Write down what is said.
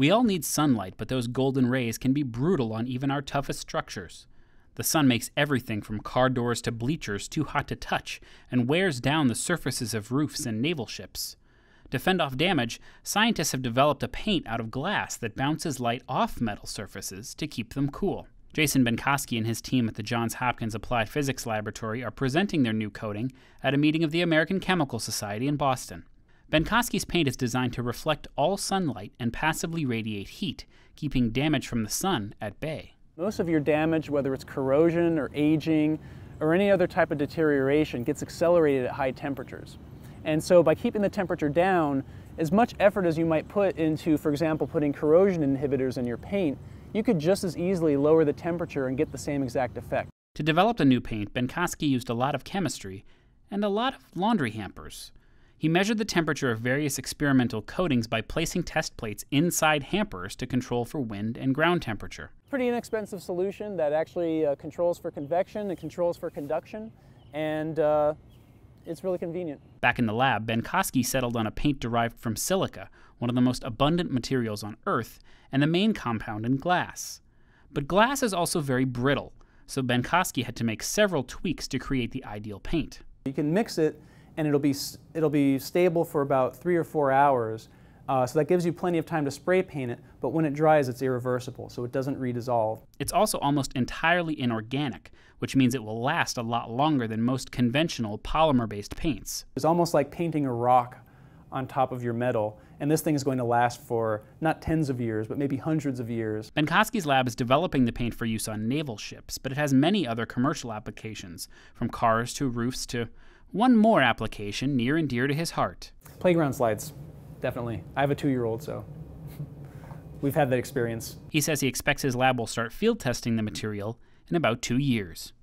We all need sunlight, but those golden rays can be brutal on even our toughest structures. The sun makes everything from car doors to bleachers too hot to touch and wears down the surfaces of roofs and naval ships. To fend off damage, scientists have developed a paint out of glass that bounces light off metal surfaces to keep them cool. Jason Benkoski and his team at the Johns Hopkins Applied Physics Laboratory are presenting their new coating at a meeting of the American Chemical Society in Boston. Benkoski's paint is designed to reflect all sunlight and passively radiate heat, keeping damage from the sun at bay. Most of your damage, whether it's corrosion or aging or any other type of deterioration, gets accelerated at high temperatures. And so by keeping the temperature down, as much effort as you might put into, for example, putting corrosion inhibitors in your paint, you could just as easily lower the temperature and get the same exact effect. To develop the new paint, Benkoski used a lot of chemistry and a lot of laundry hampers. He measured the temperature of various experimental coatings by placing test plates inside hampers to control for wind and ground temperature. Pretty inexpensive solution that actually controls for convection and controls for conduction, and it's really convenient. Back in the lab, Benkoski settled on a paint derived from silica, one of the most abundant materials on Earth, and the main compound in glass. But glass is also very brittle, so Benkoski had to make several tweaks to create the ideal paint. You can mix it and it'll be stable for about 3 or 4 hours, so that gives you plenty of time to spray paint it, but when it dries it's irreversible, so it doesn't redissolve. It's also almost entirely inorganic, which means it will last a lot longer than most conventional polymer-based paints. It's almost like painting a rock on top of your metal, and this thing is going to last for not tens of years, but maybe hundreds of years. Benkoski's lab is developing the paint for use on naval ships, but it has many other commercial applications, from cars to roofs to one more application near and dear to his heart. Playground slides, definitely. I have a 2-year-old, so we've had that experience. He says he expects his lab will start field testing the material in about 2 years.